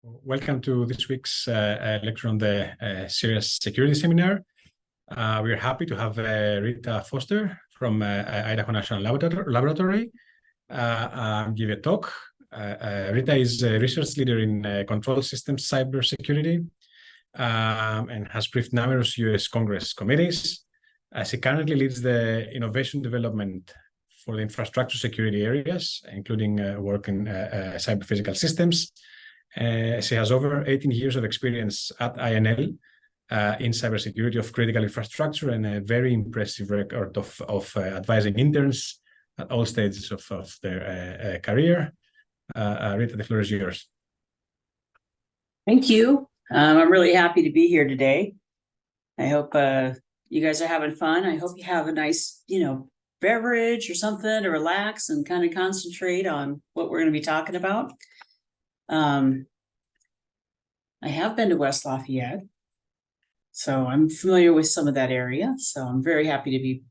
Welcome to this week's lecture on the CERIAS security seminar. We are happy to have Rita Foster from Idaho National Laboratory give a talk. Rita is a research leader in control systems cybersecurity and has briefed numerous US Congress committees. She currently leads the innovation development for the infrastructure security areas, including work in cyber physical systems. She has over 18 years of experience at INL in cybersecurity of critical infrastructure and a very impressive record of advising interns at all stages of their career. Rita, the floor is yours. Thank you. I'm really happy to be here today. I hope you guys are having fun. I hope you have a nice, beverage or something to relax and kind of concentrate on what we're going to be talking about. I have been to West Lafayette, so I'm familiar with some of that area. So I'm very happy to be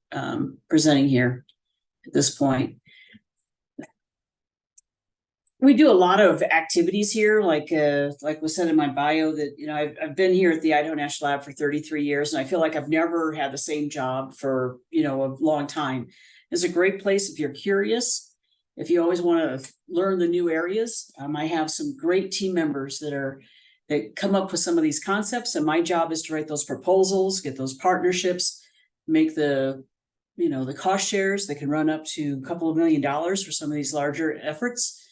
presenting here at this point. We do a lot of activities here, like was said in my bio, that I've been here at the Idaho National Lab for 33 years, and I feel like I've never had the same job for a long time. It's a great place if you're curious. If you always want to learn the new areas, I have some great team members that come up with some of these concepts, and my job is to write those proposals, get those partnerships, make the cost shares that can run up to a couple of $1 million for some of these larger efforts,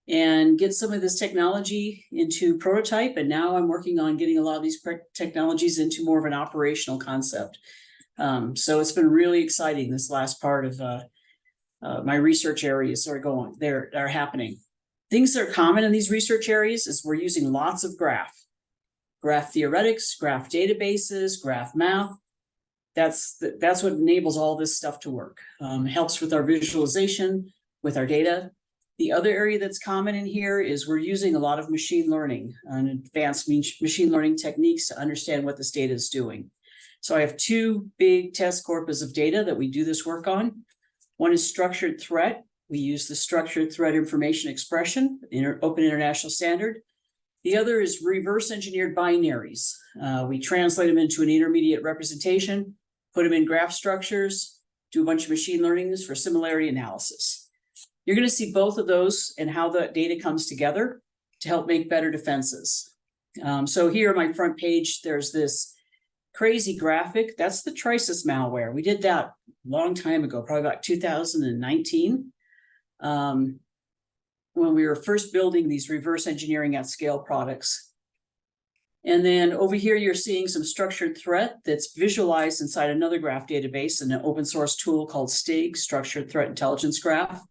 and get some of this technology into prototype. And now I'm working on getting a lot of these technologies into more of an operational concept. So it's been really exciting. This last part of my research areas are happening. Things that are common in these research areas is we're using lots of graph theoretics, graph databases, graph math. That's what enables all this stuff to work. It helps with our visualization, with our data. The other area that's common in here is we're using a lot of machine learning and advanced machine learning techniques to understand what this data is doing. So I have two big test corpus of data that we do this work on. One is structured threat. We use the structured threat information expression, open international standard. The other is reverse engineered binaries. We translate them into an intermediate representation, put them in graph structures, do a bunch of machine learning for similarity analysis. You're going to see both of those and how the data comes together to help make better defenses. So here on my front page, there's this crazy graphic. That's the Trisis malware. We did that a long time ago, probably about 2019. When we were first building these reverse engineering at scale products. And then over here, you're seeing some structured threat that's visualized inside another graph database and an open source tool called STIG, Structured Threat Intelligence Graph.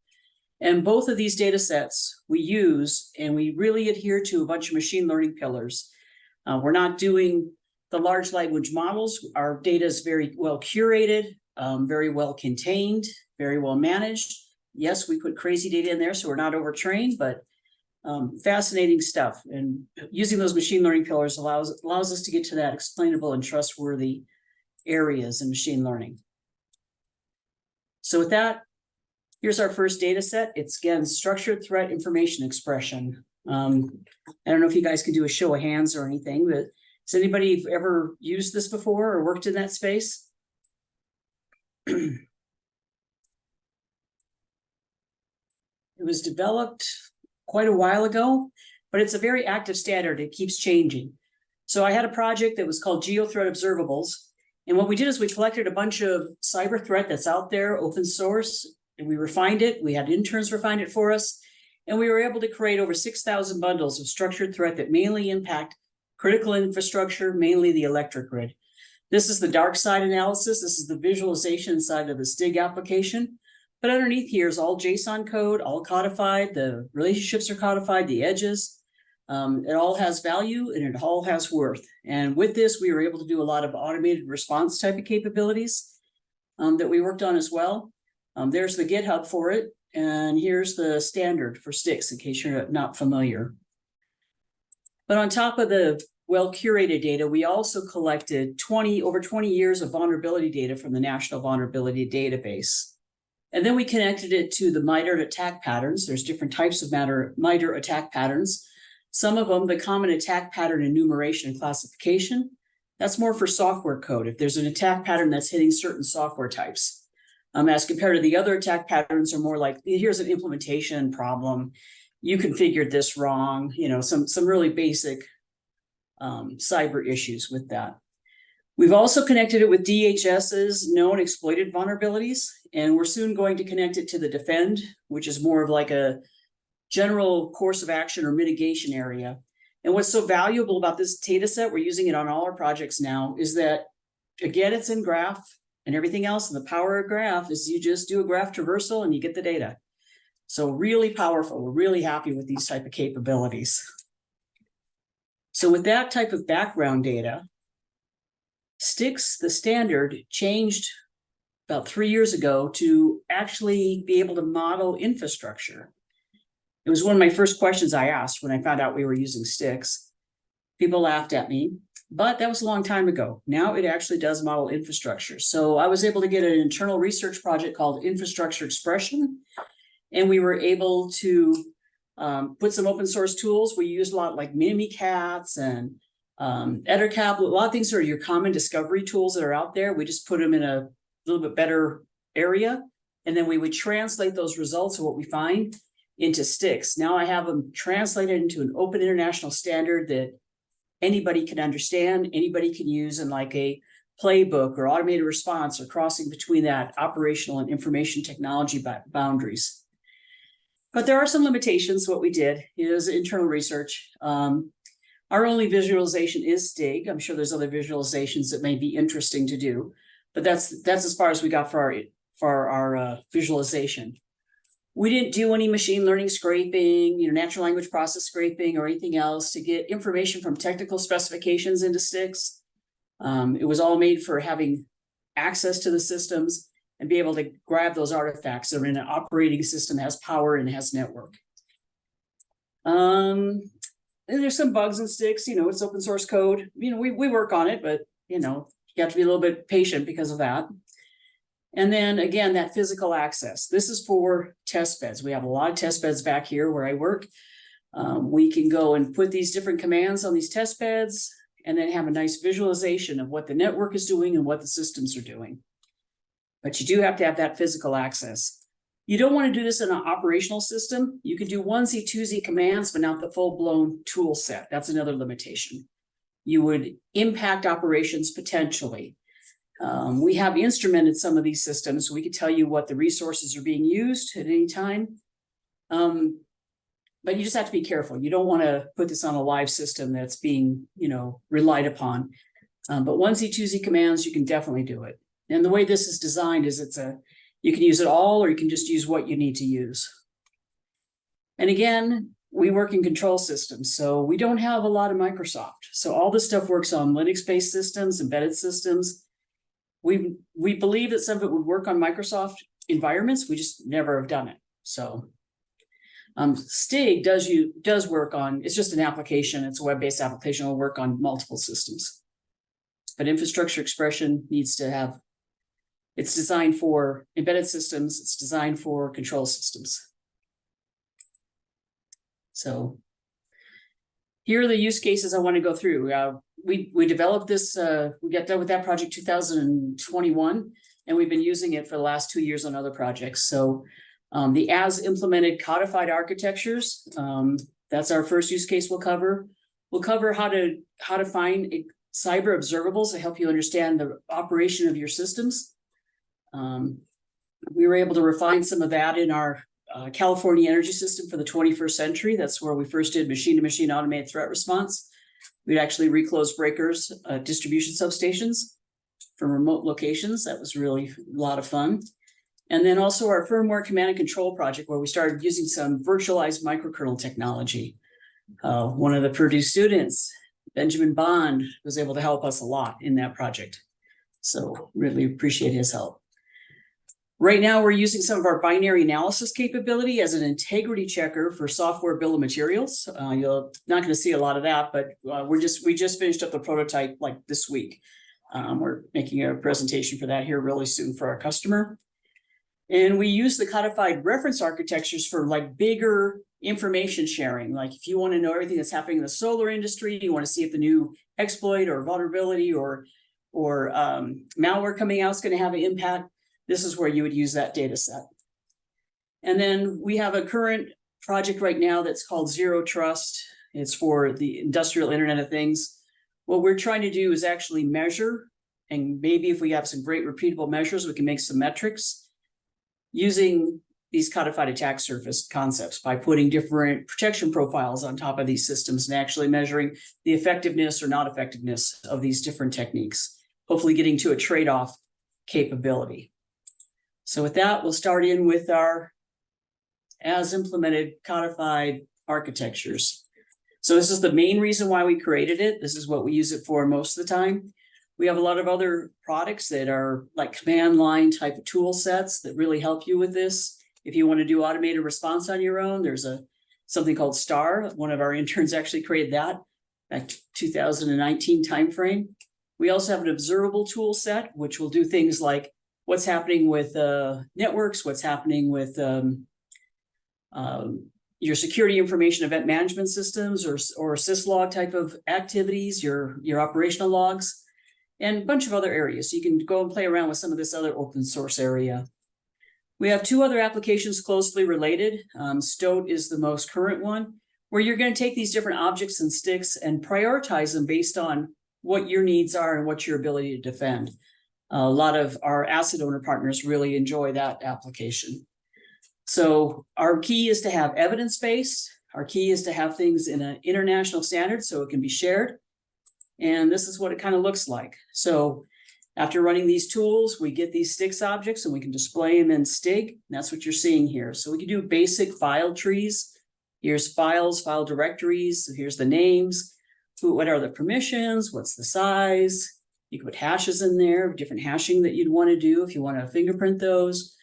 And both of these data sets we use, and we really adhere to a bunch of machine learning pillars. We're not doing the large language models. Our data is very well curated, very well contained, very well managed. Yes, we put crazy data in there, so we're not overtrained, but fascinating stuff. And using those machine learning pillars allows us to get to that explainable and trustworthy areas in machine learning. So with that, here's our first data set. It's, again, structured threat information expression. I don't know if you guys can do a show of hands or anything, but has anybody ever used this before or worked in that space? It was developed quite a while ago, but it's a very active standard. It keeps changing. So I had a project that was called GeoThreat Observables. And what we did is we collected a bunch of cyber threat that's out there, open source, and we refined it. We had interns refine it for us. And we were able to create over 6,000 bundles of structured threat that mainly impact critical infrastructure, mainly the electric grid. This is the dark side analysis. This is the visualization side of the STIG application. But underneath here is all JSON code, all codified. The relationships are codified, the edges. It all has value and it all has worth. And with this, we were able to do a lot of automated response type of capabilities that we worked on as well. There's the GitHub for it. And here's the standard for STIX, in case you're not familiar. But on top of the well-curated data, we also collected over 20 years of vulnerability data from the National Vulnerability Database. And then we connected it to the MITRE attack patterns. There's different types of MITRE attack patterns. Some of them, the common attack pattern enumeration and classification, that's more for software code. If there's an attack pattern that's hitting certain software types, as compared to the other attack patterns are more like, here's an implementation problem. You configured this wrong, some really basic cyber issues with that. We've also connected it with DHS's known exploited vulnerabilities, and we're soon going to connect it to the defend, which is more of like a general course of action or mitigation area. And what's so valuable about this data set, we're using it on all our projects now, is that, again, it's in graph and everything else. And the power of graph is you just do a graph traversal and you get the data. So really powerful. We're really happy with these type of capabilities. So with that type of background data, STIX, the standard, changed about 3 years ago to actually be able to model infrastructure. It was one of my first questions I asked when I found out we were using STIX. People laughed at me, but that was a long time ago. Now it actually does model infrastructure. So I was able to get an internal research project called Infrastructure Expression, and we were able to put some open source tools. We used a lot like Mimikatz and EtherCap, a lot of things are your common discovery tools that are out there. We just put them in a little bit better area, and then we would translate those results of what we find into STIX. Now I have them translated into an open international standard that anybody can understand, anybody can use in like a playbook or automated response, or crossing between that operational and information technology boundaries. But there are some limitations to what we did. It was internal research. Our only visualization is STIG. I'm sure there's other visualizations that may be interesting to do, but that's as far as we got for our visualization. We didn't do any machine learning scraping, natural language process scraping, or anything else to get information from technical specifications into STIX. It was all made for having access to the systems and be able to grab those artifacts that are in an operating system that has power and has network. And there's some bugs in STIX, it's open source code. We work on it, but you have to be a little bit patient because of that. And then again, that physical access. This is for test beds. We have a lot of test beds back here where I work. We can go and put these different commands on these test beds and then have a nice visualization of what the network is doing and what the systems are doing. But you do have to have that physical access. You don't want to do this in an operational system. You can do 1Z, 2Z commands, but not the full-blown tool set. That's another limitation. You would impact operations potentially. We have instrumented some of these systems, so we could tell you what the resources are being used at any time. But you just have to be careful. You don't want to put this on a live system that's being, relied upon. But 1Z, 2Z commands, you can definitely do it. And the way this is designed is you can use it all, or you can just use what you need to use. And again, we work in control systems, so we don't have a lot of Microsoft. So all this stuff works on Linux-based systems, embedded systems. We believe that some of it would work on Microsoft environments. We just never have done it. So STIG does work on, it's just an application. It's a web-based application. It'll work on multiple systems. But infrastructure expression needs to have, it's designed for embedded systems. It's designed for control systems. So here are the use cases I want to go through. We developed this, we got done with that project 2021, and we've been using it for the last 2 years on other projects. So the as implemented codified architectures, that's our first use case we'll cover. We'll cover how to find cyber observables to help you understand the operation of your systems. We were able to refine some of that in our California energy system for the 21st century. That's where we first did machine-to-machine automated threat response. We'd actually reclose breakers, distribution substations from remote locations. That was really a lot of fun. And then also our firmware command and control project, where we started using some virtualized microkernel technology. One of the Purdue students, Benjamin Bond, was able to help us a lot in that project. So really appreciate his help. Right now, we're using some of our binary analysis capability as an integrity checker for software bill of materials. You're not going to see a lot of that, but we just finished up the prototype like this week. We're making a presentation for that here really soon for our customer. And we use the codified reference architectures for like bigger information sharing. Like if you want to know everything that's happening in the solar industry, you want to see if the new exploit or vulnerability or malware coming out is going to have an impact, this is where you would use that data set. And then we have a current project right now that's called Zero Trust. It's for the industrial Internet of Things. What we're trying to do is actually measure, and maybe if we have some great repeatable measures, we can make some metrics using these codified attack surface concepts by putting different protection profiles on top of these systems and actually measuring the effectiveness or not effectiveness of these different techniques, hopefully getting to a trade-off capability. So with that, we'll start in with our as implemented codified architectures. So this is the main reason why we created it. This is what we use it for most of the time. We have a lot of other products that are like command line type of tool sets that really help you with this. If you want to do automated response on your own, there's something called STAR. One of our interns actually created that back 2019 timeframe. We also have an observable tool set, which will do things like what's happening with networks, what's happening with your security information event management systems or syslog type of activities, your operational logs, and a bunch of other areas. So you can go and play around with some of this other open source area. We have two other applications closely related. STOAT is the most current one, where you're going to take these different objects and sticks and prioritize them based on what your needs are and what's your ability to defend. A lot of our asset owner partners really enjoy that application. So our key is to have evidence-based. Our key is to have things in an international standard so it can be shared. And this is what it kind of looks like. So after running these tools, we get these sticks objects and we can display them in STIG. And that's what you're seeing here. So we can do basic file trees. Here's files, file directories. So here's the names. What are the permissions? What's the size? You can put hashes in there, different hashing that you'd want to do if you want to fingerprint those.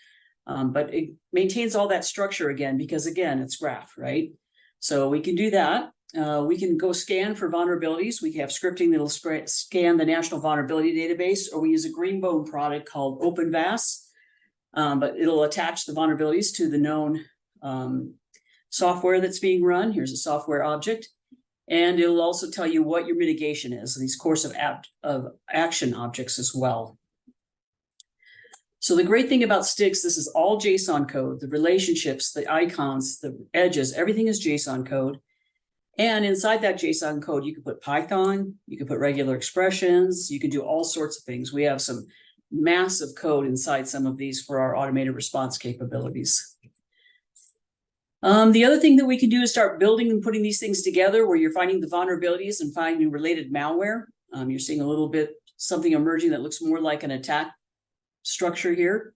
But it maintains all that structure again, because again, it's graph, right? So we can do that. We can go scan for vulnerabilities. We have scripting that'll scan the National Vulnerability Database, or we use a Greenbone product called OpenVAS, but it'll attach the vulnerabilities to the known software that's being run. Here's a software object, and it'll also tell you what your mitigation is, these course of action objects as well. So the great thing about sticks, this is all JSON code, the relationships, the icons, the edges, everything is JSON code. And inside that JSON code, you can put Python, you can put regular expressions, you can do all sorts of things. We have some massive code inside some of these for our automated response capabilities. The other thing that we can do is start building and putting these things together where you're finding the vulnerabilities and finding related malware. You're seeing a little bit something emerging that looks more like an attack structure here.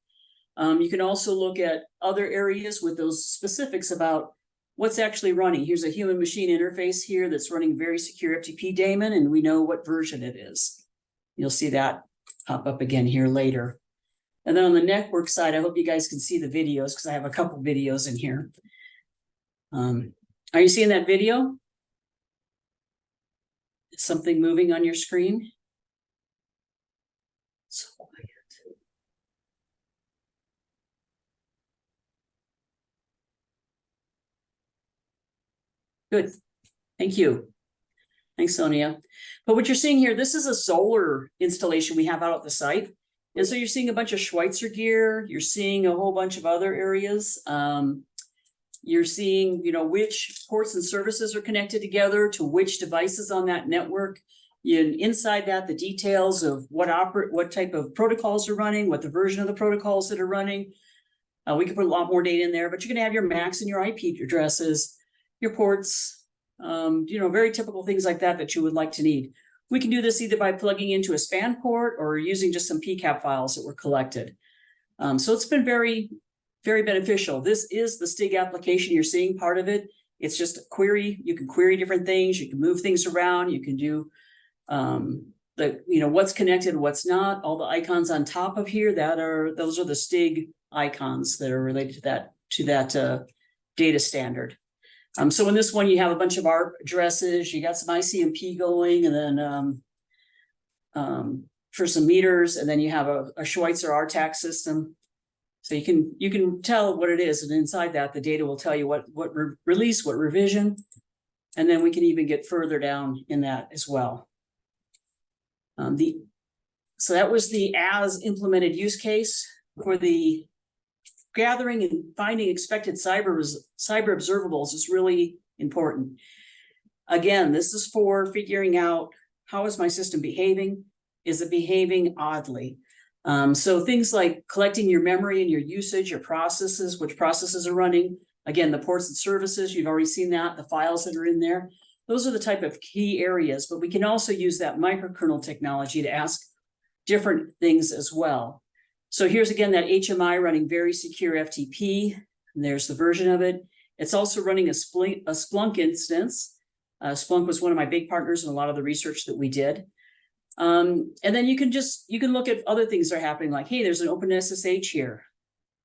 You can also look at other areas with those specifics about what's actually running. Here's a human machine interface here that's running very secure FTP daemon, and we know what version it is. You'll see that pop up again here later. And then on the network side, I hope you guys can see the videos because I have a couple videos in here. Are you seeing that video? Is something moving on your screen? So quiet. Good. Thank you. Thanks, Sonia. But what you're seeing here, this is a solar installation we have out at the site. And so you're seeing a bunch of Schweitzer gear. You're seeing a whole bunch of other areas. You're seeing, which ports and services are connected together to which devices on that network. Inside that, the details of what type of protocols are running, what the version of the protocols that are running. We can put a lot more data in there, but you're going to have your MACs and your IP addresses, your ports, very typical things like that you would like to need. We can do this either by plugging into a span port or using just some PCAP files that were collected. So it's been very, very beneficial. This is the STIG application. You're seeing part of it. It's just a query. You can query different things. You can move things around. You can do what's connected, what's not. All the icons on top of here, those are the STIG icons that are related to that data standard. So in this one, you have a bunch of ARP addresses, you got some ICMP going, and then for some meters, and then you have a Schweitzer RTAC system. So you can tell what it is, and inside that, the data will tell you what release, what revision, and then we can even get further down in that as well. So that was the as implemented use case for the gathering and finding expected cyber observables is really important. Again, this is for figuring out, how is my system behaving? Is it behaving oddly? So things like collecting your memory and your usage, your processes, which processes are running. Again, the ports and services, you've already seen that, the files that are in there. Those are the type of key areas, but we can also use that microkernel technology to ask different things as well. So here's again that HMI running very secure FTP, and there's the version of it. It's also running a Splunk instance. Splunk was one of my big partners in a lot of the research that we did. And then you can look at other things that are happening, like, hey, there's an OpenSSH here.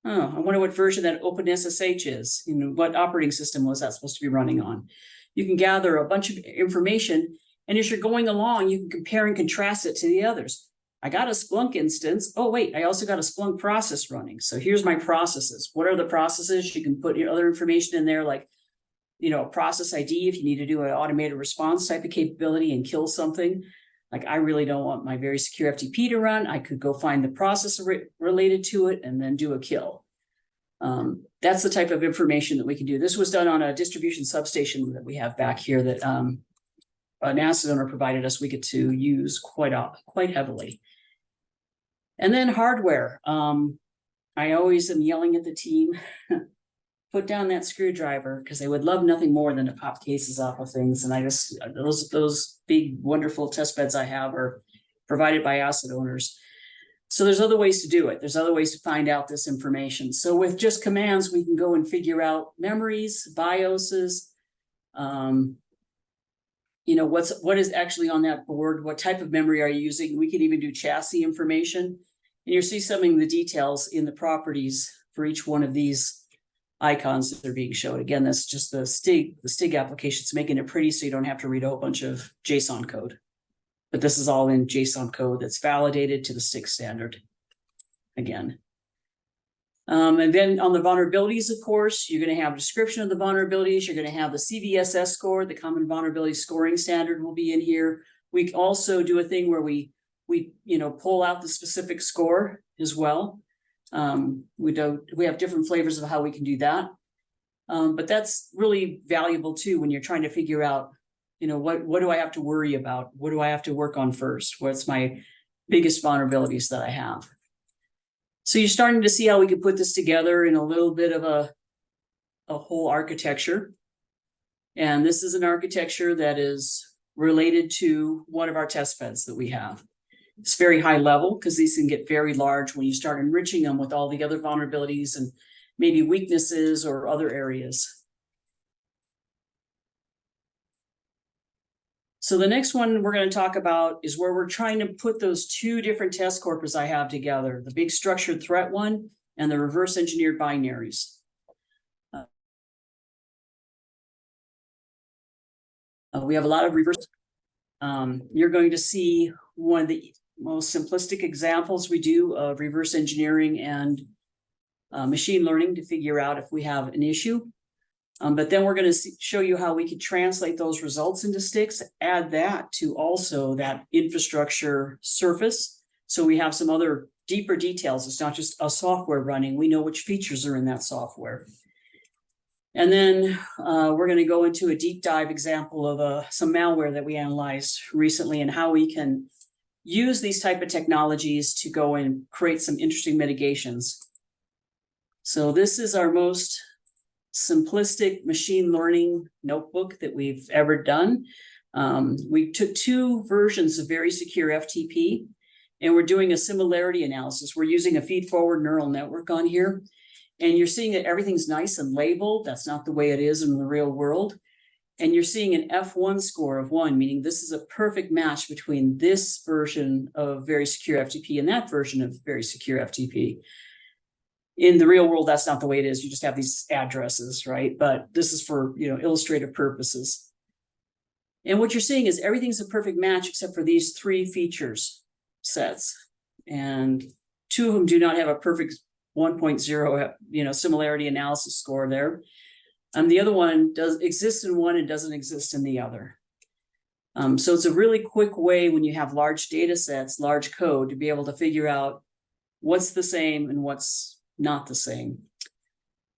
Oh, I wonder what version that OpenSSH is. You know, what operating system was that supposed to be running on? You can gather a bunch of information, and as you're going along, you can compare and contrast it to the others. I got a Splunk instance. Oh, wait, I also got a Splunk process running. So here's my processes. What are the processes? You can put your other information in there, like, you know, a process ID if you need to do an automated response type of capability and kill something. Like, I really don't want my very secure FTP to run. I could go find the process related to it and then do a kill. That's the type of information that we can do. This was done on a distribution substation that we have back here that an asset owner provided us. We get to use quite heavily. And then hardware. I always am yelling at the team, put down that screwdriver, because they would love nothing more than to pop cases off of things. And I just, those big, wonderful test beds I have are provided by asset owners. So there's other ways to do it. There's other ways to find out this information. So with just commands, we can go and figure out memories, BIOSes, you know, what is actually on that board? What type of memory are you using? We can even do chassis information. And you'll see some of the details in the properties for each one of these icons that are being showed. Again, that's just the STIG applications, making it pretty so you don't have to read a whole bunch of JSON code. But this is all in JSON code that's validated to the STIG standard again. And then on the vulnerabilities, of course, you're going to have a description of the vulnerabilities. You're going to have the CVSS score, the Common Vulnerability Scoring Standard will be in here. We also do a thing where we pull out the specific score as well. We have different flavors of how we can do that. But that's really valuable too when you're trying to figure out, you know, what do I have to worry about? What do I have to work on first? What's my biggest vulnerabilities that I have? So you're starting to see how we can put this together in a little bit of a whole architecture. And this is an architecture that is related to one of our test beds that we have. It's very high level because these can get very large when you start enriching them with all the other vulnerabilities and maybe weaknesses or other areas. So the next one we're going to talk about is where we're trying to put those two different test corpus I have together, the big structured threat one and the reverse engineered binaries. We have a lot of reverse. You're going to see one of the most simplistic examples we do of reverse engineering and machine learning to figure out if we have an issue. But then we're going to show you how we could translate those results into sticks, add that to also that infrastructure surface. So we have some other deeper details. It's not just a software running. We know which features are in that software. And then we're going to go into a deep dive example of some malware that we analyzed recently and how we can use these type of technologies to go and create some interesting mitigations. So this is our most simplistic machine learning notebook that we've ever done. We took two versions of very secure FTP, and we're doing a similarity analysis. We're using a feed-forward neural network on here, and you're seeing that everything's nice and labeled. That's not the way it is in the real world. And you're seeing an F1 score of 1, meaning this is a perfect match between this version of very secure FTP and that version of very secure FTP. In the real world, that's not the way it is. You just have these addresses, right? But this is for, you know, illustrative purposes. And what you're seeing is everything's a perfect match except for these 3 features sets. And 2 of them do not have a perfect 1.0, similarity analysis score there. The other one does exist in one and doesn't exist in the other. So it's a really quick way when you have large data sets, large code, to be able to figure out what's the same and what's not the same.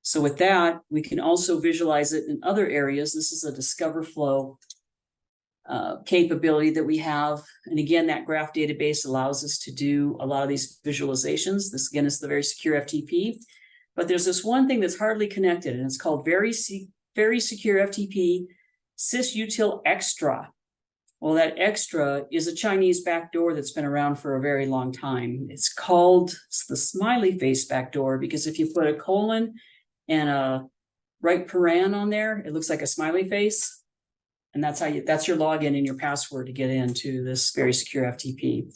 So with that, we can also visualize it in other areas. This is a Discover Flow capability that we have. And again, that graph database allows us to do a lot of these visualizations. This again is the very secure FTP. But there's this one thing that's hardly connected, and it's called very secure FTP sysutil extra. Well, that extra is a Chinese backdoor that's been around for a very long time. It's the smiley face backdoor, because if you put a colon and a right paren on there, it looks like a smiley face. And that's your login and your password to get into this very secure FTP.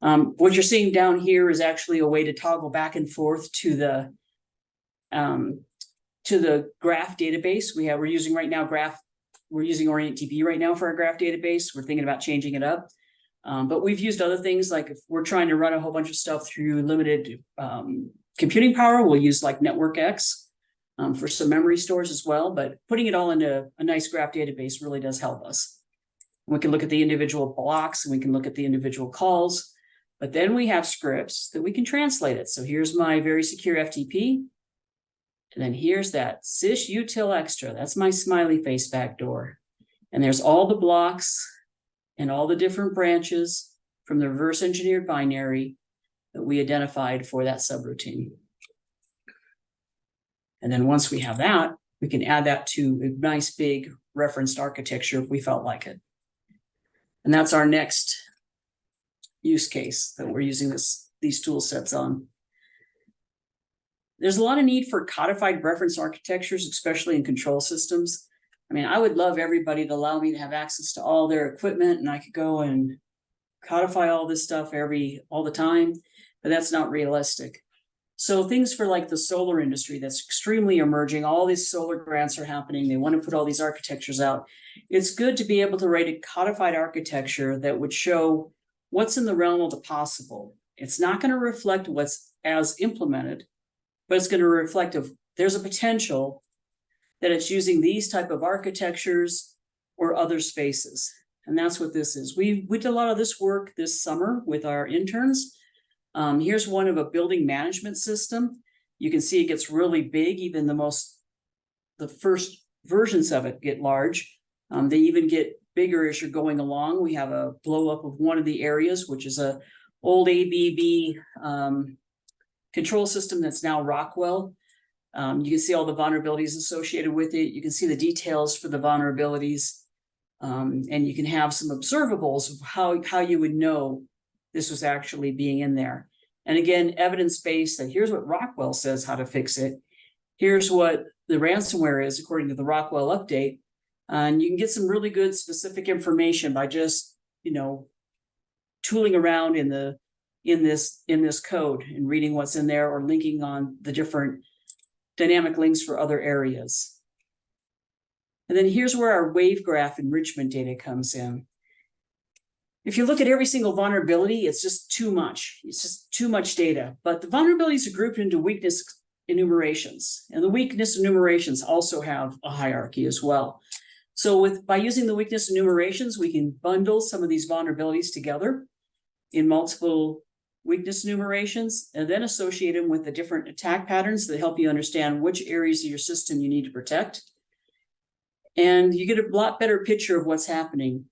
What you're seeing down here is actually a way to toggle back and forth to the graph database. We're using right now we're using OrientDB right now for our graph database. We're thinking about changing it up. But we've used other things, like if we're trying to run a whole bunch of stuff through limited computing power, we'll use like NetworkX for some memory stores as well. But putting it all into a nice graph database really does help us. We can look at the individual blocks, and we can look at the individual calls. But then we have scripts that we can translate it. So here's my very secure FTP. And then here's that sysutil extra. That's my smiley face backdoor. And there's all the blocks and all the different branches from the reverse engineered binary that we identified for that subroutine. And then once we have that, we can add that to a nice big referenced architecture if we felt like it. And that's our next use case that we're using these tool sets on. There's a lot of need for codified reference architectures, especially in control systems. I mean, I would love everybody to allow me to have access to all their equipment, and I could go and codify all this stuff all the time, but that's not realistic. So things for like the solar industry, that's extremely emerging. All these solar grants are happening. They want to put all these architectures out. It's good to be able to write a codified architecture that would show what's in the realm of the possible. It's not going to reflect what's as implemented, but it's going to reflect if there's a potential that it's using these type of architectures or other spaces. And that's what this is. We did a lot of this work this summer with our interns. Here's one of a building management system. You can see it gets really big. Even the first versions of it get large. They even get bigger as you're going along. We have a blow up of one of the areas, which is a old ABB control system that's now Rockwell. You can see all the vulnerabilities associated with it. You can see the details for the vulnerabilities. And you can have some observables of how you would know this was actually being in there. And again, evidence-based, that here's what Rockwell says how to fix it. Here's what the ransomware is according to the Rockwell update. And you can get some really good specific information by just, tooling around in this code and reading what's in there, or linking on the different dynamic links for other areas. And then here's where our wave graph enrichment data comes in. If you look at every single vulnerability, it's just too much. It's just too much data. But the vulnerabilities are grouped into weakness enumerations. And the weakness enumerations also have a hierarchy as well. So by using the weakness enumerations, we can bundle some of these vulnerabilities together in multiple weakness enumerations, and then associate them with the different attack patterns that help you understand which areas of your system you need to protect. And you get a lot better picture of what's happening.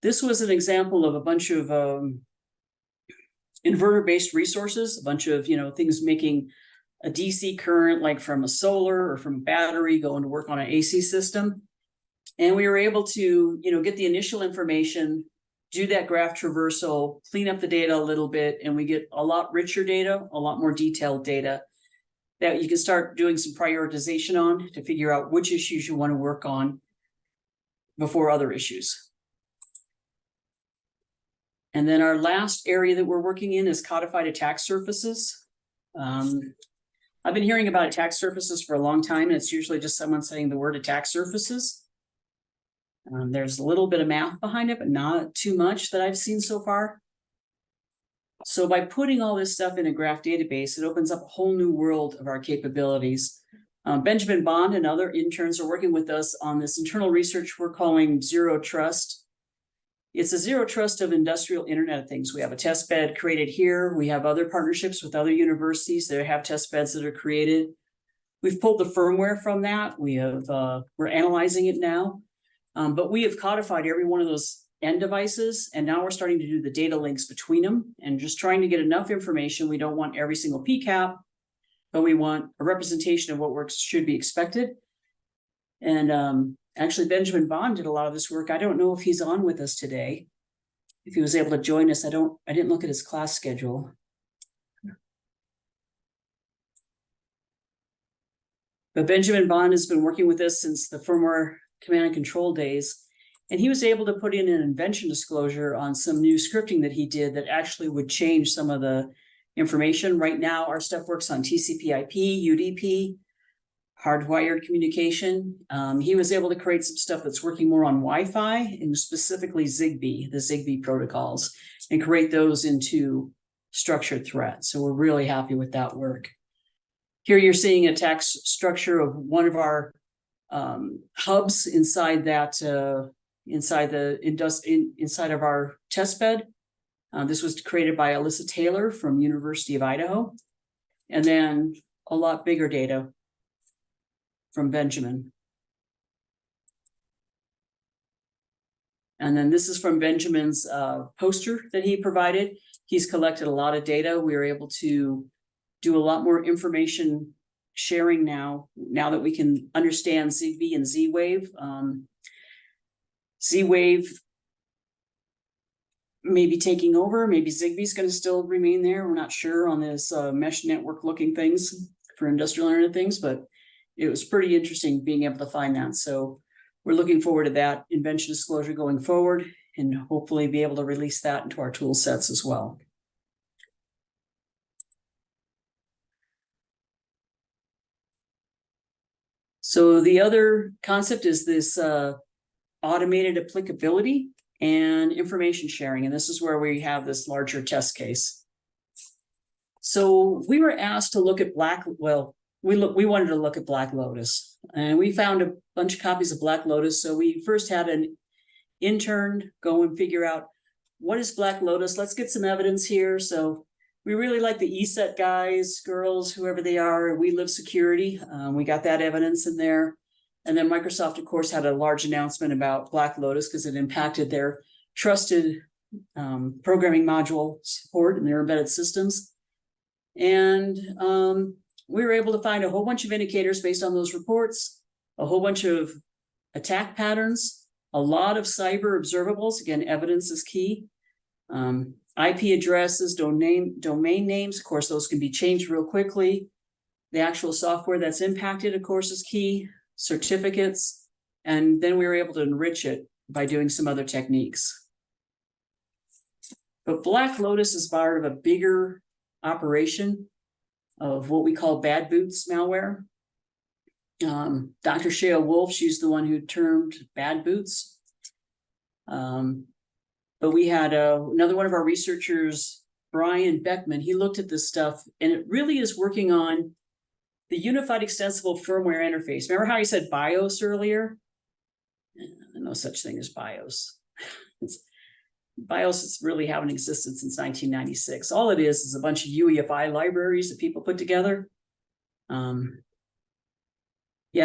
This was an example of a bunch of inverter-based resources, a bunch of things making a DC current, like from a solar or from a battery, going to work on an AC system. And we were able to get the initial information, do that graph traversal, clean up the data a little bit, and we get a lot richer data, a lot more detailed data that you can start doing some prioritization on to figure out which issues you want to work on before other issues. And then our last area that we're working in is codified attack surfaces. I've been hearing about attack surfaces for a long time, and it's usually just someone saying the word attack surfaces. There's a little bit of math behind it, but not too much that I've seen so far. So by putting all this stuff in a graph database, it opens up a whole new world of our capabilities. Benjamin Bond and other interns are working with us on this internal research we're calling Zero Trust. It's a zero trust of industrial Internet of Things. We have a test bed created here. We have other partnerships with other universities that have test beds that are created. We've pulled the firmware from that. We're analyzing it now, but we have codified every one of those end devices, and now we're starting to do the data links between them and just trying to get enough information. We don't want every single PCAP, but we want a representation of what should be expected. And actually, Benjamin Bond did a lot of this work. I don't know if he's on with us today. If he was able to join us, I didn't look at his class schedule. But Benjamin Bond has been working with us since the firmware command and control days. And he was able to put in an invention disclosure on some new scripting that he did that actually would change some of the information. Right now, our stuff works on TCP/IP, UDP, hardwired communication. He was able to create some stuff that's working more on Wi-Fi and specifically Zigbee, the Zigbee protocols, and create those into structured threats. So we're really happy with that work. Here you're seeing a attack structure of one of our hubs inside that inside of our test bed. This was created by Alyssa Taylor from University of Idaho, and then a lot bigger data from Benjamin. And then this is from Benjamin's poster that he provided. He's collected a lot of data. We were able to do a lot more information sharing now that we can understand Zigbee and Z-Wave. Z-Wave may be taking over. Maybe Zigbee's going to still remain there. We're not sure on this mesh network looking things for industrial Internet things, but it was pretty interesting being able to find that. So we're looking forward to that invention disclosure going forward and hopefully be able to release that into our tool sets as well. So the other concept is this automated applicability and information sharing. And this is where we have this larger test case. So we were asked to look at we wanted to look at Black Lotus, and we found a bunch of copies of Black Lotus. So we first had an intern go and figure out what is Black Lotus. Let's get some evidence here. So we really like the ESET guys, girls, whoever they are. We Live Security. We got that evidence in there. And then Microsoft, of course, had a large announcement about Black Lotus because it impacted their trusted programming module support in their embedded systems. And we were able to find a whole bunch of indicators based on those reports, a whole bunch of attack patterns, a lot of cyber observables. Again, evidence is key. IP addresses, domain names, of course, those can be changed real quickly. The actual software that's impacted, of course, is key. Certificates, and then we were able to enrich it by doing some other techniques. But Black Lotus is part of a bigger operation of what we call bad boots malware. Dr. Shea Wolf, she's the one who termed bad boots. But we had another one of our researchers, Brian Beckman, he looked at this stuff, and it really is working on the unified extensible firmware interface. Remember how I said BIOS earlier? No such thing as BIOS. BIOS has really haven't existed since 1996. All it is a bunch of UEFI libraries that people put together. Yeah,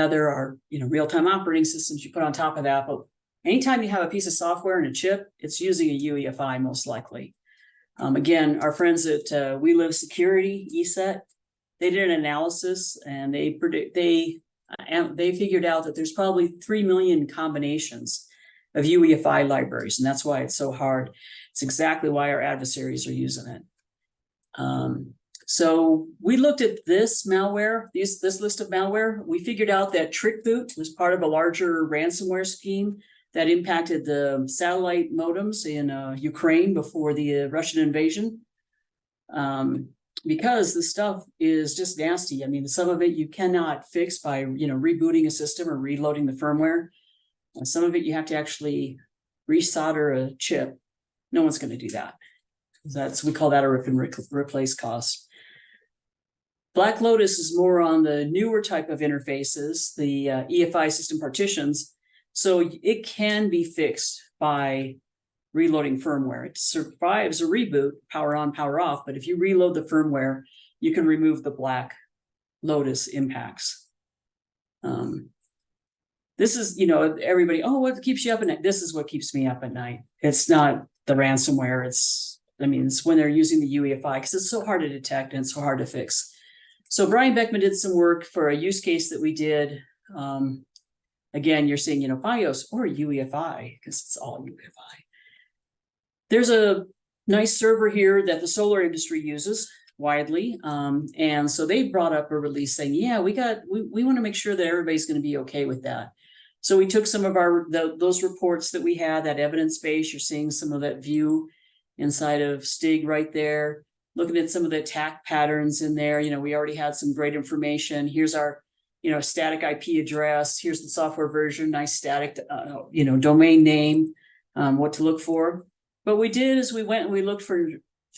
there are real-time operating systems you put on top of that, but anytime you have a piece of software and a chip, it's using a UEFI most likely. Again, our friends at We Live Security, ESET, they did an analysis and they figured out that there's probably 3 million combinations of UEFI libraries, and that's why it's so hard. It's exactly why our adversaries are using it. So we looked at this malware, this list of malware. We figured out that TrickBoot was part of a larger ransomware scheme that impacted the satellite modems in Ukraine before the Russian invasion. Because the stuff is just nasty. I mean, some of it you cannot fix by rebooting a system or reloading the firmware. And some of it you have to actually resolder a chip. No one's going to do that. We call that a rip and replace cost. Black Lotus is more on the newer type of interfaces, the EFI system partitions. So it can be fixed by reloading firmware. It survives a reboot, power on, power off. But if you reload the firmware, you can remove the Black Lotus impacts. This is, everybody, oh, what keeps you up at night? This is what keeps me up at night. It's not the ransomware. It's when they're using the UEFI, because it's so hard to detect and it's so hard to fix. So Brian Beckman did some work for a use case that we did. Again, you're seeing, BIOS or UEFI, because it's all UEFI. There's a nice server here that the solar industry uses widely. And so they brought up a release saying, yeah, we want to make sure that everybody's going to be okay with that. So we took some of those reports that we had, that evidence base. You're seeing some of that view inside of STIG right there, looking at some of the attack patterns in there. We already had some great information. Here's our, static IP address. Here's the software version, nice static, domain name, what to look for. What we did is we went and we looked for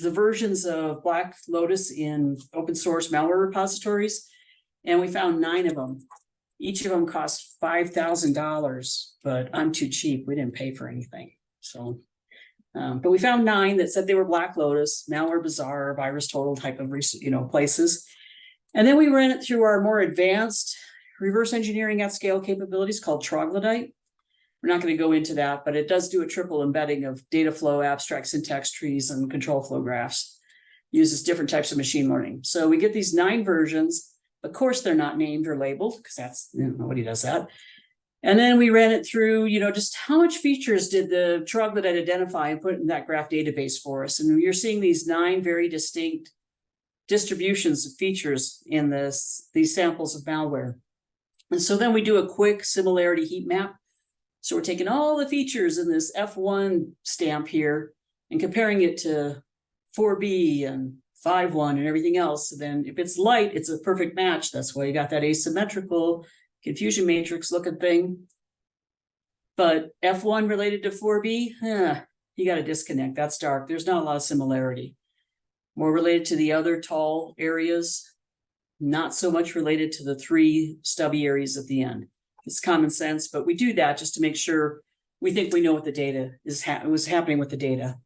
the versions of Black Lotus in open source malware repositories, and we found 9 of them. Each of them cost $5,000, but I'm too cheap. We didn't pay for anything. So, but we found 9 that said they were Black Lotus, Malware Bazaar, Virus Total type of, places. And then we ran it through our more advanced reverse engineering at scale capabilities called Troglodyte. We're not going to go into that, but it does do a triple embedding of data flow, abstract syntax trees, and control flow graphs. Uses different types of machine learning. So we get these 9 versions. Of course, they're not named or labeled, because that's, nobody does that. And then we ran it through, just how much features did the Troglodyte identify and put in that graph database for us. And you're seeing these 9 very distinct distributions of features in these samples of malware. And so then we do a quick similarity heat map. So we're taking all the features in this F1 stamp here and comparing it to 4B and 5.1 and everything else. So then if it's light, it's a perfect match. That's why you got that asymmetrical confusion matrix looking thing. But F1 related to 4B, you got to disconnect. That's dark. There's not a lot of similarity. More related to the other tall areas, not so much related to the 3 stubby areas at the end. It's common sense, but we do that just to make sure we think we know what the data was happening with the data.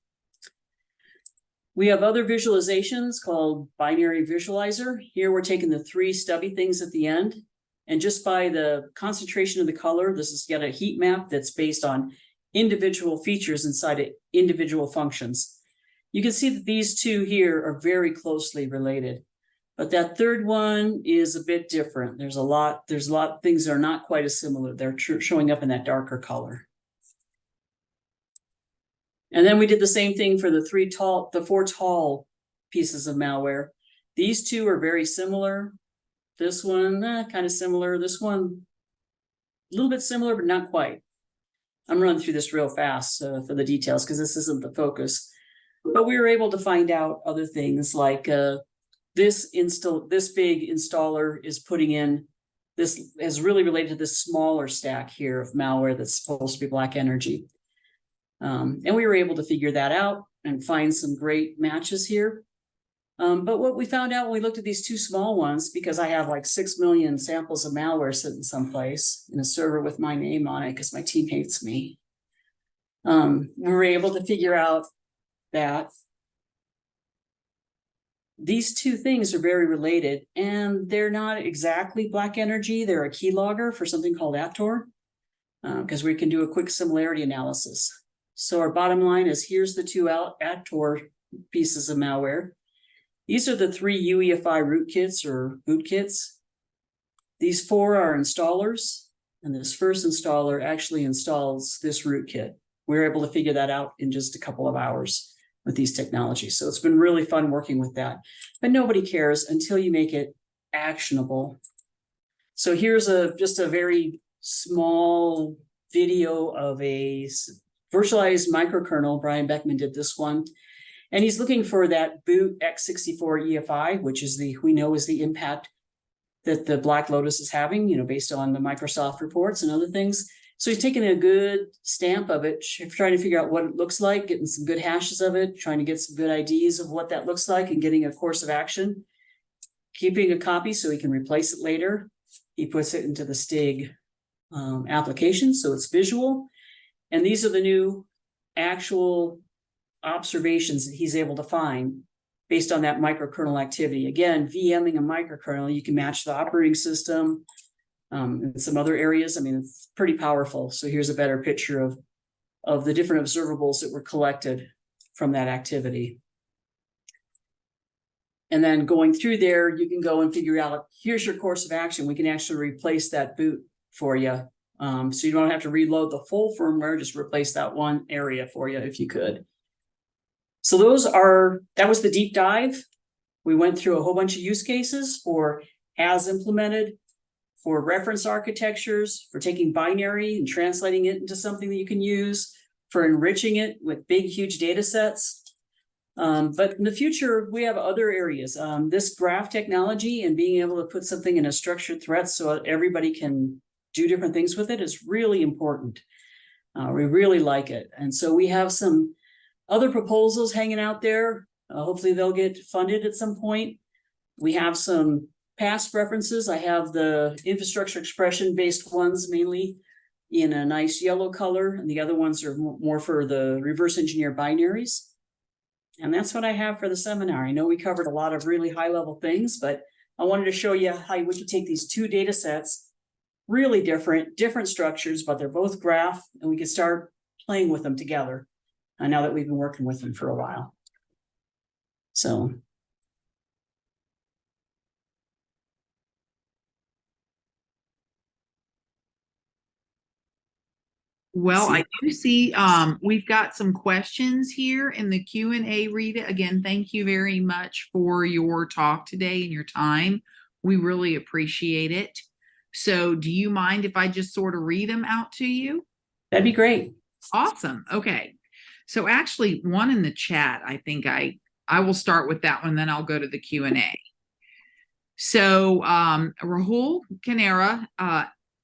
We have other visualizations called binary visualizer. Here we're taking the 3 stubby things at the end, and just by the concentration of the color, this is yet a heat map that's based on individual features inside of individual functions. You can see that these 2 here are very closely related, but that 3rd one is a bit different. There's a lot of things that are not quite as similar. They're showing up in that darker color. And then we did the same thing for the 4 tall pieces of malware. These 2 are very similar. This one, kind of similar. This one, a little bit similar, but not quite. I'm running through this real fast for the details because this isn't the focus. But we were able to find out other things like this big installer is putting in, this is really related to this smaller stack here of malware that's supposed to be Black Energy. And we were able to figure that out and find some great matches here. But what we found out when we looked at these 2 small ones, because I have like 6 million samples of malware sitting someplace in a server with my name on it because my team hates me, we were able to figure out that these 2 things are very related, and they're not exactly Black Energy. They're a keylogger for something called Aptor, because we can do a quick similarity analysis. So our bottom line is here's the 2 Aptor pieces of malware. These are the 3 UEFI rootkits or bootkits. These 4 are installers, and this first installer actually installs this rootkit. We were able to figure that out in just a couple of hours with these technologies. So it's been really fun working with that, but nobody cares until you make it actionable. So here's just a very small video of a virtualized microkernel. Brian Beckman did this one, and he's looking for that boot x64 EFI, which is we know is the impact that the Black Lotus is having, based on the Microsoft reports and other things. So he's taking a good stamp of it, trying to figure out what it looks like, getting some good hashes of it, trying to get some good ideas of what that looks like, and getting a course of action, keeping a copy so he can replace it later. He puts it into the STIG application, so it's visual. And these are the new actual observations that he's able to find based on that microkernel activity. Again, VMing a microkernel, you can match the operating system and some other areas. I mean, it's pretty powerful. So here's a better picture of the different observables that were collected from that activity. And then going through there, you can go and figure out, here's your course of action. We can actually replace that boot for you. So you don't have to reload the full firmware, just replace that one area for you if you could. So that was the deep dive. We went through a whole bunch of use cases for as implemented, for reference architectures, for taking binary and translating it into something that you can use, for enriching it with big, huge data sets. But in the future, we have other areas. This graph technology and being able to put something in a structured thread so everybody can do different things with it is really important. We really like it. And so we have some other proposals hanging out there. Hopefully they'll get funded at some point. We have some past references. I have the infrastructure expression based ones mainly in a nice yellow color, and the other ones are more for the reverse engineer binaries. And that's what I have for the seminar. I know we covered a lot of really high level things, but I wanted to show you how we could take these two data sets, really different structures, but they're both graph, and we could start playing with them together. Now that we've been working with them for a while. So. Well, I do see we've got some questions here in the Q&A. Rita, again, thank you very much for your talk today and your time. We really appreciate it. So do you mind if I just sort of read them out to you? That'd be great. Awesome. Okay. So actually one in the chat, I think I will start with that one, then I'll go to the Q&A. So Rahul Canera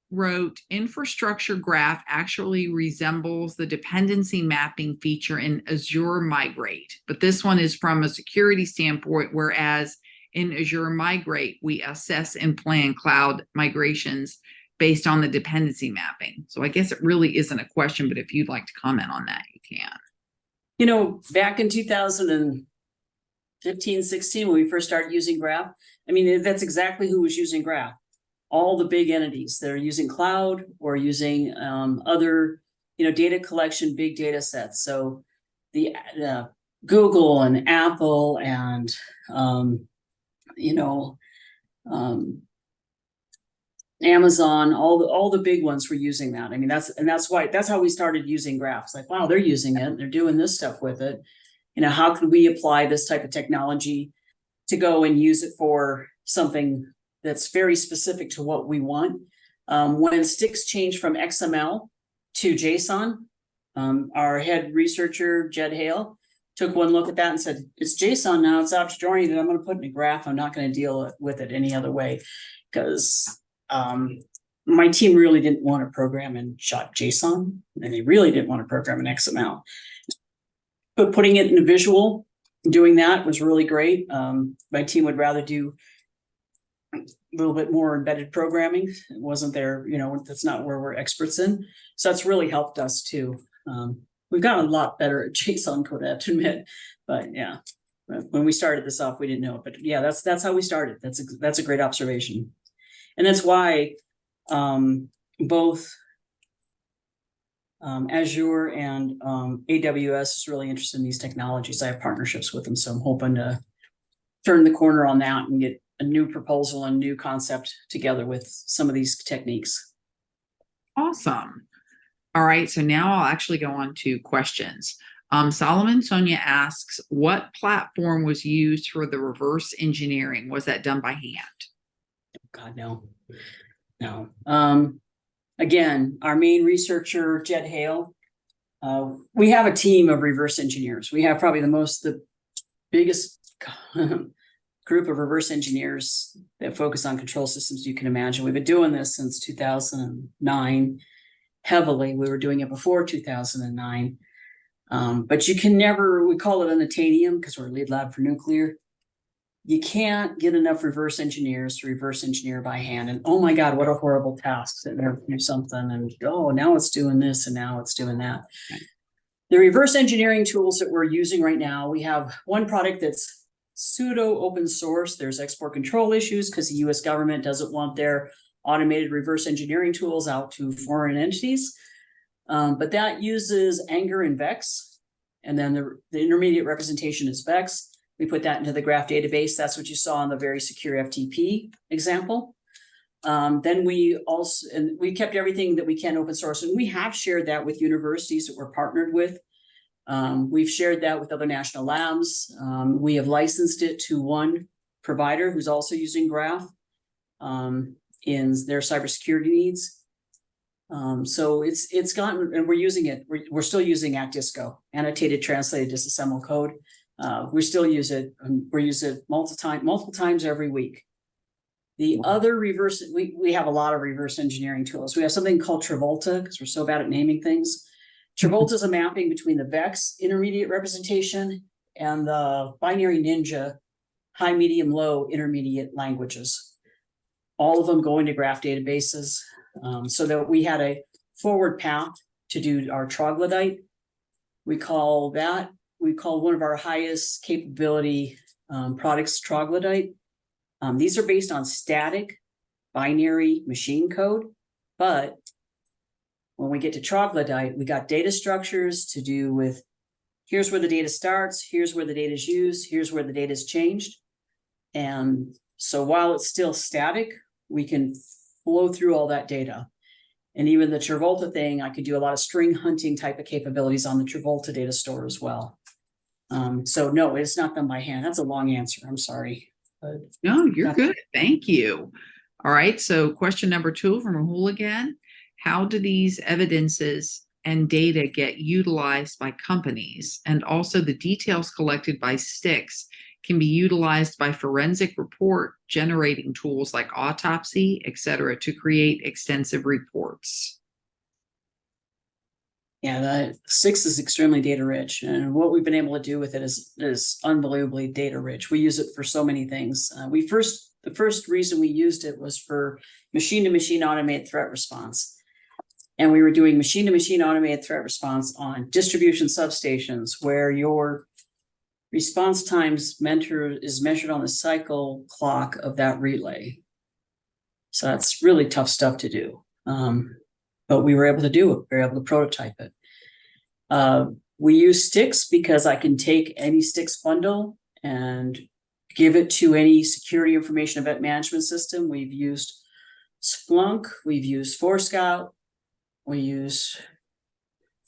wrote, infrastructure graph actually resembles the dependency mapping feature in Azure Migrate, but this one is from a security standpoint, whereas in Azure Migrate, we assess and plan cloud migrations based on the dependency mapping. So I guess it really isn't a question, but if you'd like to comment on that, you can. You know, back in 2015, 16, when we first started using graph, I mean, that's exactly who was using graph. All the big entities that are using cloud or using other, data collection, big data sets. So the Google and Apple and, Amazon, all the big ones were using that. I mean, that's how we started using graphs. Like, wow, they're using it. They're doing this stuff with it. How could we apply this type of technology to go and use it for something that's very specific to what we want? When sticks changed from XML to JSON, our head researcher, Jed Hale, took one look at that and said, it's JSON now, it's object-oriented. I'm going to put it in a graph. I'm not going to deal with it any other way, because my team really didn't want to program in JSON, and they really didn't want to program in XML. But putting it in a visual, doing that was really great. My team would rather do a little bit more embedded programming. It wasn't there, that's not where we're experts in. So that's really helped us too. We've gotten a lot better at JSON code, I have to admit. But yeah, when we started this off, we didn't know it. But yeah, that's how we started. That's a great observation. And that's why both Azure and AWS is really interested in these technologies. I have partnerships with them, so I'm hoping to turn the corner on that and get a new proposal and new concept together with some of these techniques. Awesome. All right, so now I'll actually go on to questions. Solomon Sonia asks, what platform was used for the reverse engineering? Was that done by hand? God, no. Again, our main researcher, Jed Hale, we have a team of reverse engineers. We have probably the biggest group of reverse engineers that focus on control systems you can imagine. We've been doing this since 2009. heavily. We were doing it before 2009. But you can never, we call it unobtainium because we're a lead lab for nuclear. You can't get enough reverse engineers to reverse engineer by hand. And oh my God, what a horrible task to never do something. And oh, now it's doing this and now it's doing that. Okay. The reverse engineering tools that we're using right now, we have one product that's pseudo open source. There's export control issues because the US government doesn't want their automated reverse engineering tools out to foreign entities. But that uses Anger and Vex. And then the intermediate representation is Vex. We put that into the graph database. That's what you saw in the very secure FTP example. Then we also, and we kept everything that we can open source, and we have shared that with universities that we're partnered with. We've shared that with other national labs. We have licensed it to one provider who's also using graph in their cybersecurity needs. So it's gotten, and we're using it. We're still using ActDisco, annotated translated disassembled code. We still use it. We use it multiple times every week. The other reverse, we have a lot of reverse engineering tools. We have something called Travolta because we're so bad at naming things. Travolta is a mapping between the Vex intermediate representation and the binary ninja high, medium, low intermediate languages. All of them go into graph databases so that we had a forward path to do our troglodyte. We call one of our highest capability products troglodyte. These are based on static binary machine code, but when we get to troglodyte, we got data structures to do with here's where the data starts, here's where the data is used, here's where the data is changed. And so while it's still static, we can flow through all that data. And even the Travolta thing, I could do a lot of string hunting type of capabilities on the Travolta data store as well. So no, it's not done by hand. That's a long answer. I'm sorry. But no, you're good. Thank you. All right. So question number 2 from Rahul again. How do these evidences and data get utilized by companies? And also the details collected by STIX can be utilized by forensic report generating tools like autopsy, et cetera, to create extensive reports. Yeah, the STIX is extremely data rich, and what we've been able to do with it is unbelievably data rich. We use it for so many things. The first reason we used it was for machine-to-machine automated threat response. And we were doing machine-to-machine automated threat response on distribution substations where your response times is measured on the cycle clock of that relay. So that's really tough stuff to do. But we were able to do it. We were able to prototype it. We use STIX because I can take any STIX bundle and give it to any security information event management system. We've used Splunk, we've used Forescout, we use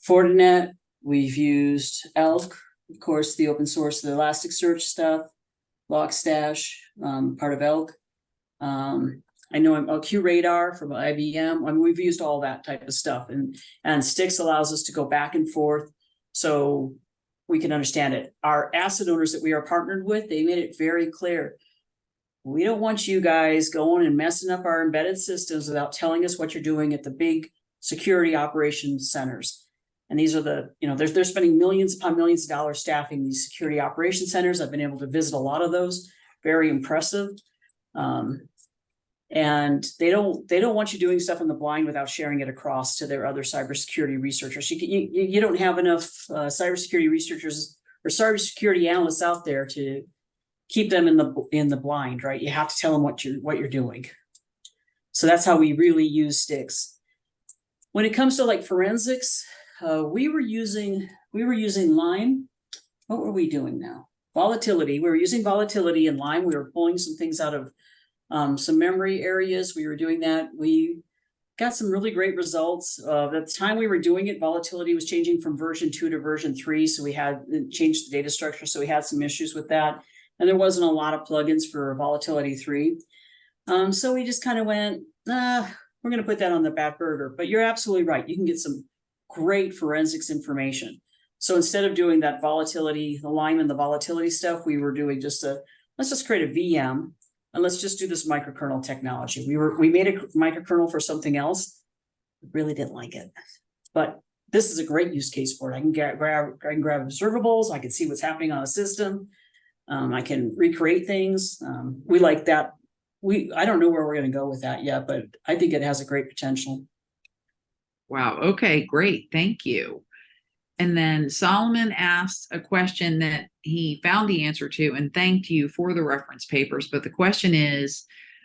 Fortinet, we've used ELK, of course, the open source, the Elasticsearch stuff, Logstash, part of ELK. I know QRadar from IBM. I mean, we've used all that type of stuff, and STIX allows us to go back and forth so we can understand it. Our asset owners that we are partnered with, they made it very clear. We don't want you guys going and messing up our embedded systems without telling us what you're doing at the big security operations centers. And these are they're spending millions upon millions of dollars staffing these security operations centers. I've been able to visit a lot of those. Very impressive. And they don't want you doing stuff in the blind without sharing it across to their other cybersecurity researchers. You don't have enough cybersecurity researchers or cybersecurity analysts out there to keep them in the blind, right? You have to tell them what you're doing. So that's how we really use STIX. When it comes to like forensics, we were using Lime. What were we doing now? Volatility. We were using volatility in Lime. We were pulling some things out of some memory areas. We were doing that. We got some really great results. At the time we were doing it, volatility was changing from version 2 to version 3. So we had changed the data structure. So we had some issues with that. And there wasn't a lot of plugins for volatility 3. So we just kind of went, we're going to put that on the back burner. But you're absolutely right. You can get some great forensics information. So instead of doing that volatility, the Lime and the volatility stuff, we were doing let's just create a VM. And let's just do this microkernel technology. We made a microkernel for something else, really didn't like it. But this is a great use case for it. I can grab observables. I can see what's happening on the system. I can recreate things. We like that. I don't know where we're going to go with that yet, but I think it has a great potential. Wow. Okay, great. Thank you. And then Solomon asked a question that he found the answer to and thanked you for the reference papers. But the question is,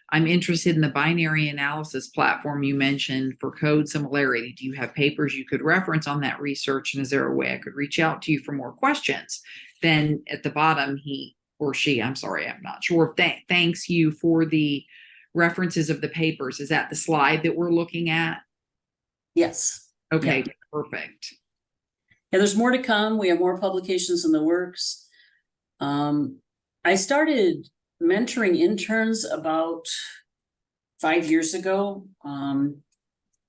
I'm interested in the binary analysis platform you mentioned for code similarity. Do you have papers you could reference on that research? And is there a way I could reach out to you for more questions? Then at the bottom, he or she, I'm sorry, I'm not sure, thanks you for the references of the papers. Is that the slide that we're looking at? Yes. Okay, yeah. Perfect. Yeah, there's more to come. We have more publications in the works. I started mentoring interns about 5 years ago.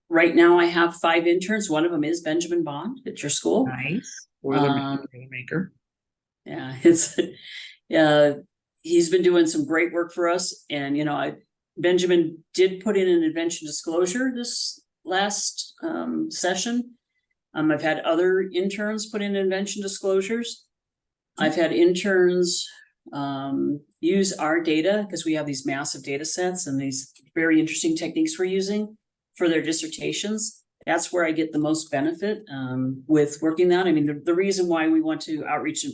Right now I have 5 interns. One of them is Benjamin Bond at your school. Nice. Maker. Yeah, he's been doing some great work for us. And, Benjamin did put in an invention disclosure this last session. I've had other interns put in invention disclosures. I've had interns use our data because we have these massive data sets and these very interesting techniques we're using for their dissertations. That's where I get the most benefit with working that. I mean, the reason why we want to outreach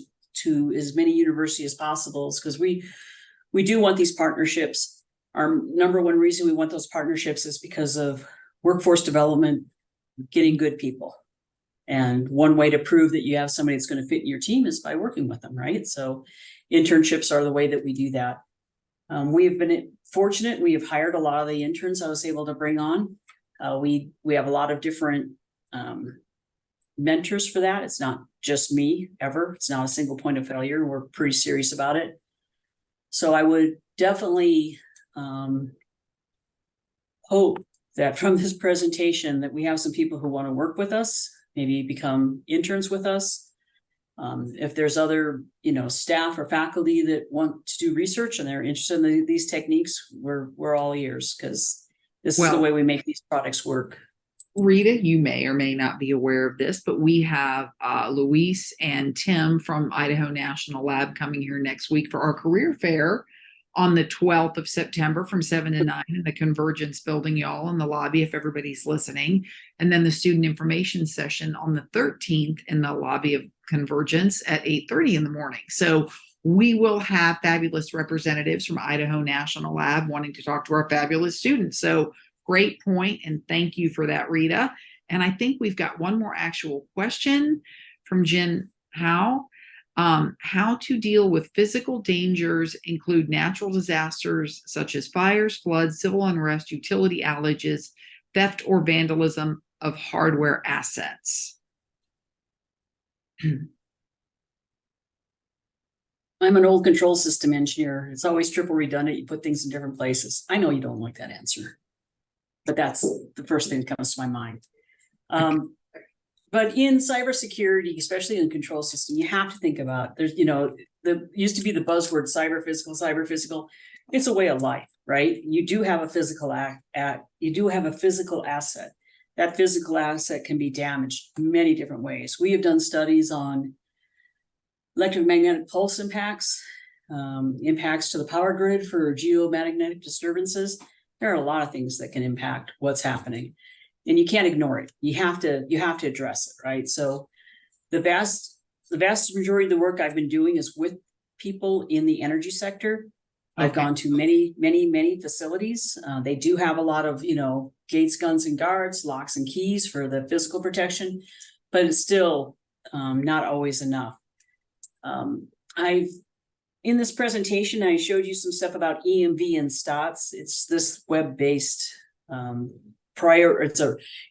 to as many universities as possible is because we do want these partnerships. Our number one reason we want those partnerships is because of workforce development, getting good people. And one way to prove that you have somebody that's going to fit in your team is by working with them, right? So internships are the way that we do that. We have been fortunate. We have hired a lot of the interns I was able to bring on. We have a lot of different mentors for that. It's not just me ever. It's not a single point of failure. We're pretty serious about it. So I would definitely hope that from this presentation that we have some people who want to work with us, maybe become interns with us. If there's other, staff or faculty that want to do research and they're interested in these techniques, we're all ears because this is the way we make these products work. Rita, you may or may not be aware of this, but we have Luis and Tim from Idaho National Lab coming here next week for our career fair on the 12th of September from 7 to 9 in the Convergence building, y'all, in the lobby if everybody's listening. And then the student information session on the 13th in the lobby of Convergence at 8:30 in the morning. So we will have fabulous representatives from Idaho National Lab wanting to talk to our fabulous students. So great point, and thank you for that, Rita. And I think we've got one more actual question from Jen Howe. How to deal with physical dangers include natural disasters such as fires, floods, civil unrest, utility outages, theft or vandalism of hardware assets. I'm an old control system engineer. It's always triple redundant. You put things in different places. I know you don't like that answer, but that's the first thing that comes to my mind. But in cybersecurity, especially in control system, you have to think about there used to be the buzzword cyber physical. It's a way of life, right? You do have a physical you do have a physical asset. That physical asset can be damaged many different ways. We have done studies on electromagnetic pulse impacts, impacts to the power grid for geomagnetic disturbances. There are a lot of things that can impact what's happening. And you can't ignore it. You have to address it, right? So the vast majority of the work I've been doing is with people in the energy sector. Okay. I've gone to many facilities. They do have a lot of, gates, guns, and guards, locks and keys for the physical protection, but it's still not always enough. In this presentation, I showed you some stuff about EMV and STOTS. It's this web-based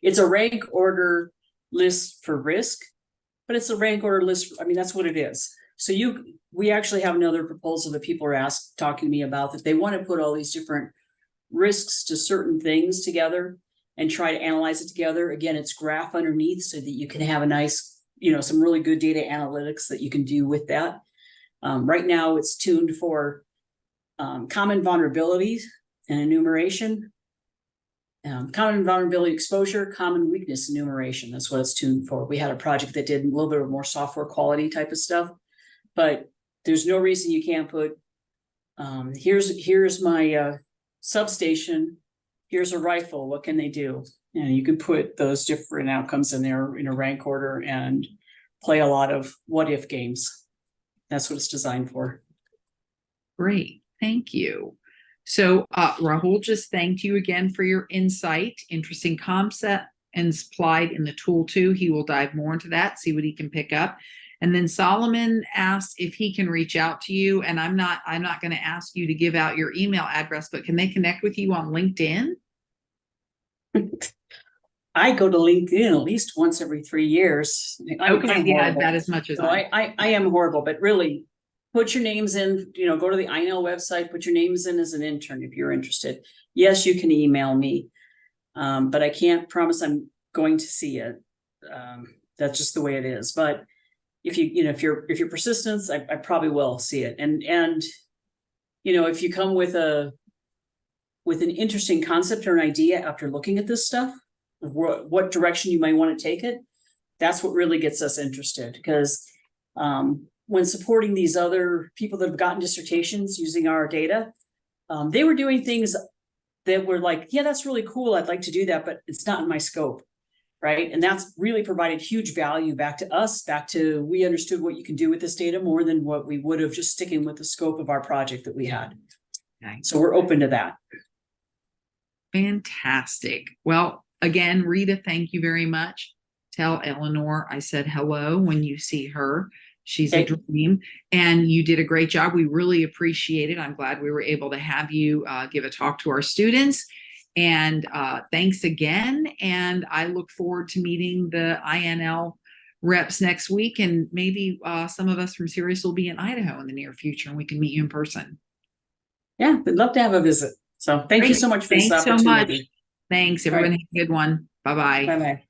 it's a rank order list for risk, but it's a rank order list. I mean, that's what it is. So we actually have another proposal that people are talking to me about, that they want to put all these different risks to certain things together and try to analyze it together. Again, it's graph underneath so that you can have a nice, some really good data analytics that you can do with that. Right now it's tuned for common vulnerabilities and enumeration. Common vulnerability exposure, common weakness enumeration. That's what it's tuned for. We had a project that did a little bit of more software quality type of stuff, but there's no reason you can't put, here's my substation, here's a rifle, what can they do? And you can put those different outcomes in there in a rank order and play a lot of what if games. That's what it's designed for. Great, thank you. So Rahul just thanked you again for your insight, interesting concept, and applied in the tool too. He will dive more into that, see what he can pick up. And then Solomon asked if he can reach out to you. And I'm not going to ask you to give out your email address, but can they connect with you on LinkedIn? I go to LinkedIn at least once every 3 years. Okay, yeah, that as much as so I am horrible, but really put your names in, go to the INL website, put your names in as an intern if you're interested. Yes, you can email me, but I can't promise I'm going to see it. That's just the way it is. But if if you're persistent, I probably will see it. And if you come with an interesting concept or an idea after looking at this stuff, what direction you might want to take it, that's what really gets us interested. Because when supporting these other people that have gotten dissertations using our data, they were doing things that were like, yeah, that's really cool, I'd like to do that, but it's not in my scope, right? And that's really provided huge value back to us, we understood what you can do with this data more than what we would have just sticking with the scope of our project that we had. Okay. So we're open to that. Fantastic. Well, again, Rita, thank you very much. Tell Eleanor I said hello when you see her. She's a dream, and you did a great job. We really appreciate it. I'm glad we were able to have you give a talk to our students. And thanks again. And I look forward to meeting the INL reps next week. And maybe some of us from CERIAS will be in Idaho in the near future, and we can meet you in person. Yeah, we'd love to have a visit. So thank you so much for this opportunity. Thanks so much. Thanks. Everyone have a good one. Bye-bye. Bye-bye.